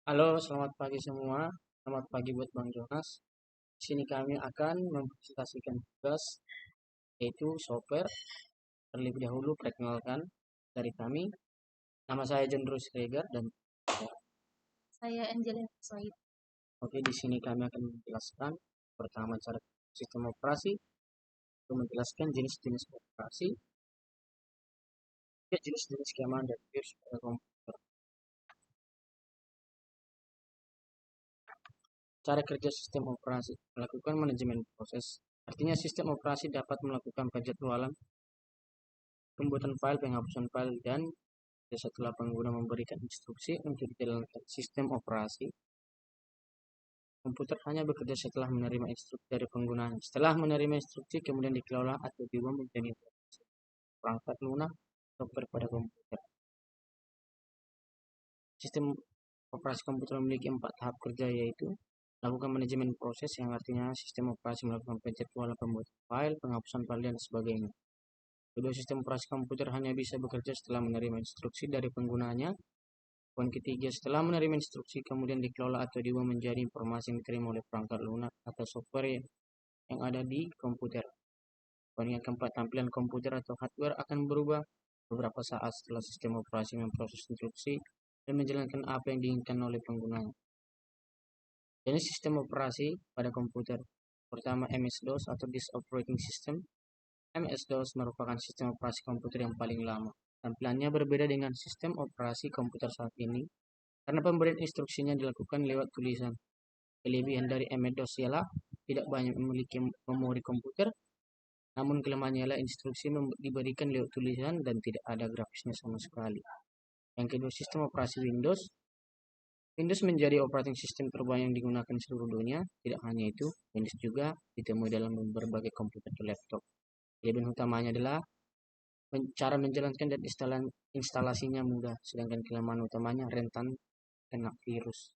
Halo, selamat pagi semua. Selamat pagi buat Bang Jonas. Di sini kami akan mempresentasikan tugas yaitu software. Terlebih dahulu perkenalkan dari kami. Nama saya John Ruth Regar dan Saya Angela Soid. oke, di sini kami akan menjelaskan pertama cara sistem operasi, lalu menjelaskan jenis-jenis operasi, ya jenis-jenis keamanan dan virus pada komputer. Cara kerja sistem operasi melakukan manajemen proses. Artinya sistem operasi dapat melakukan penjadwalan, pembuatan file, penghapusan file, dan setelah pengguna memberikan instruksi untuk dijalankan sistem operasi, komputer hanya bekerja setelah menerima instruksi dari penggunanya. Setelah menerima instruksi, kemudian dikelola atau diubah menjadi perangkat lunak software pada komputer. Sistem operasi komputer memiliki 4 tahap kerja, yaitu lakukan manajemen proses, yang artinya sistem operasi melakukan penjadwalan, pembuatan file, penghapusan file, dan sebagainya. Kedua, sistem operasi komputer hanya bisa bekerja setelah menerima instruksi dari penggunanya. Poin ketiga, setelah menerima instruksi, kemudian dikelola atau diubah menjadi informasi yang diterima oleh perangkat lunak atau software yang ada di komputer. Poin yang keempat, tampilan komputer atau hardware akan berubah beberapa saat setelah sistem operasi memproses instruksi dan menjalankan apa yang diinginkan oleh penggunanya. Jenis sistem operasi pada komputer. Pertama, MS-DOS atau Disk Operating System. MS-DOS merupakan sistem operasi komputer yang paling lama. Tampilannya berbeda dengan sistem operasi komputer saat ini, karena pemberian instruksinya dilakukan lewat tulisan. Kelebihan dari MS-DOS ialah tidak banyak memiliki memori komputer, namun kelemahannya ialah instruksi diberikan lewat tulisan dan tidak ada grafisnya sama sekali. Yang kedua, sistem operasi Windows. Windows menjadi operating system terbanyak yang digunakan di seluruh dunia. Tidak hanya itu, Windows juga ditemui dalam berbagai komputer atau laptop. Kelebihan utamanya adalah cara menjalankan dan instalasinya mudah, sedangkan kelemahan utamanya rentan kena virus.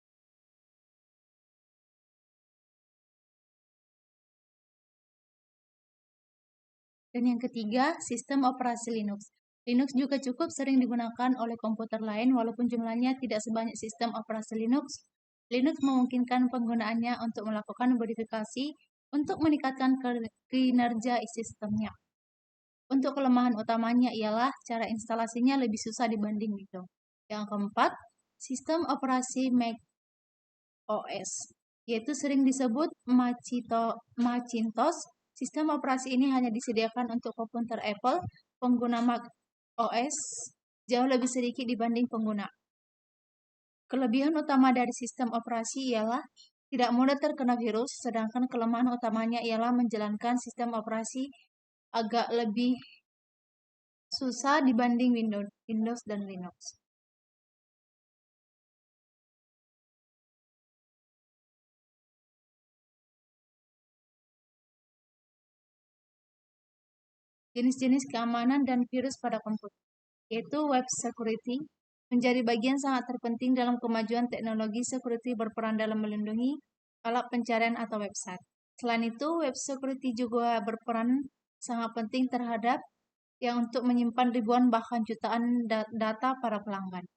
Dan yang ketiga, sistem operasi Linux. Linux juga cukup sering digunakan oleh komputer lain walaupun jumlahnya tidak sebanyak sistem operasi Linux. Linux memungkinkan penggunaannya untuk melakukan modifikasi untuk meningkatkan kinerja sistemnya. Untuk kelemahan utamanya ialah cara instalasinya lebih susah dibanding Windows. Yang keempat, sistem operasi Mac OS, yaitu sering disebut Macintosh. Sistem operasi ini hanya disediakan untuk komputer Apple. Pengguna Mac OS jauh lebih sedikit dibanding pengguna. Kelebihan utama dari sistem operasi ialah tidak mudah terkena virus, sedangkan kelemahan utamanya ialah menjalankan sistem operasi agak lebih susah dibanding Windows dan Linux. Jenis-jenis keamanan dan virus pada komputer, yaitu web security, menjadi bagian sangat terpenting dalam kemajuan teknologi. Security berperan dalam melindungi alat pencarian atau website. Selain itu, web security juga berperan sangat penting terhadap yang untuk menyimpan ribuan bahkan jutaan data para pelanggan.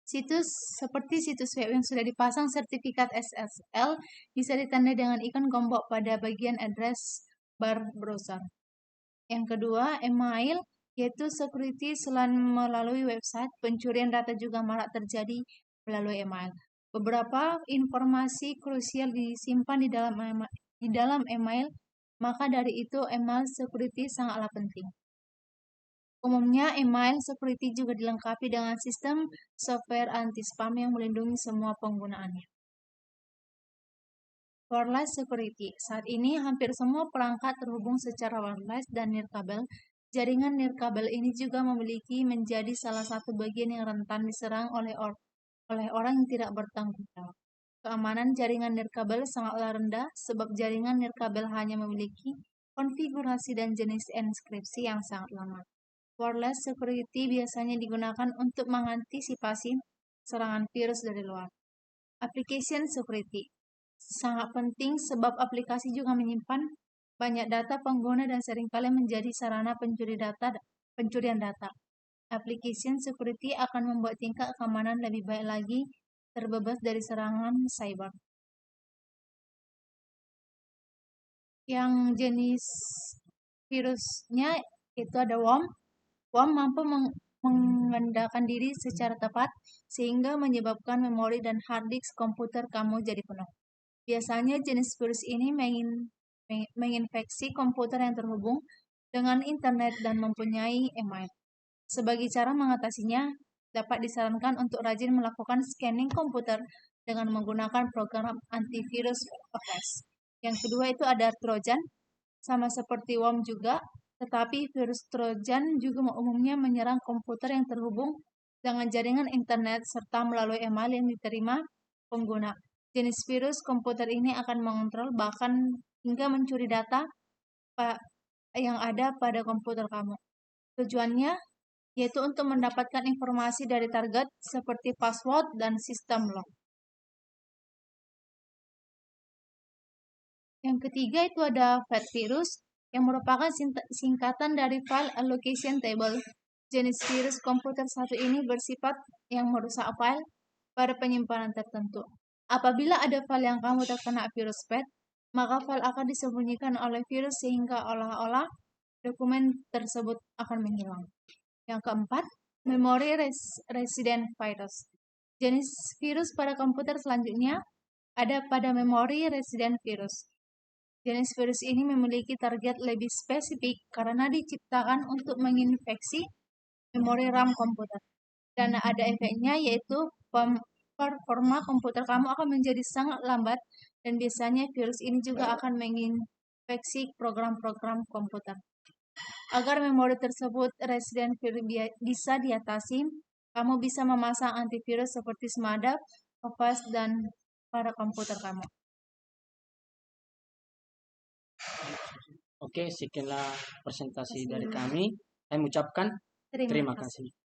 Situs seperti situs web yang sudah dipasang sertifikat SSL bisa ditandai dengan ikon gembok pada bagian address bar browser. Yang kedua, email, yaitu security. Selain melalui website, pencurian data juga marak terjadi melalui email. Beberapa informasi krusial disimpan di dalam email, maka dari itu email security sangatlah penting. Umumnya, email security juga dilengkapi dengan sistem software anti-spam yang melindungi semua penggunaannya. Wireless security. Saat ini hampir semua perangkat terhubung secara wireless dan nirkabel. Jaringan nirkabel ini juga menjadi salah satu bagian yang rentan diserang oleh orang yang tidak bertanggung jawab. Keamanan jaringan nirkabel sangatlah rendah sebab jaringan nirkabel hanya memiliki konfigurasi dan jenis enkripsi yang sangat lama. Wireless security biasanya digunakan untuk mengantisipasi serangan virus dari luar. Application security sangat penting sebab aplikasi juga menyimpan banyak data pengguna dan seringkali menjadi sarana pencurian data. Application security akan membuat tingkat keamanan lebih baik lagi terbebas dari serangan cyber. Yang jenis virusnya itu ada worm. Worm mampu mengendalikan diri secara tepat sehingga menyebabkan memori dan hard disk komputer kamu jadi penuh. Biasanya jenis virus ini menginfeksi komputer yang terhubung dengan internet dan mempunyai email. Sebagai cara mengatasinya, dapat disarankan untuk rajin melakukan scanning komputer dengan menggunakan program antivirus OS. Yang kedua itu ada Trojan, sama seperti worm juga, tetapi virus Trojan juga umumnya menyerang komputer yang terhubung dengan jaringan internet serta melalui email yang diterima pengguna. Jenis virus komputer ini akan mengontrol bahkan hingga mencuri data yang ada pada komputer kamu. Tujuannya yaitu untuk mendapatkan informasi dari target seperti password dan sistem log. Yang ketiga itu ada fat virus yang merupakan singkatan dari file allocation table. Jenis virus komputer satu ini bersifat yang merusak file pada penyimpanan tertentu. Apabila ada file yang kamu terkena virus fat, maka file akan disembunyikan oleh virus sehingga olah-olah dokumen tersebut akan menghilang. Yang keempat, memory resident virus. Jenis virus pada komputer selanjutnya ada pada memory resident virus. Jenis virus ini memiliki target lebih spesifik karena diciptakan untuk menginfeksi memori RAM komputer. Dan ada efeknya yaitu performa komputer kamu akan menjadi sangat lambat dan biasanya virus ini juga akan menginfeksi program-program komputer. Agar memori tersebut resident virus bisa diatasi, kamu bisa memasang antivirus seperti Smartap, Avast, dan pada komputer kamu. Oke, sekianlah presentasi dari kami. Saya mengucapkan terima kasih.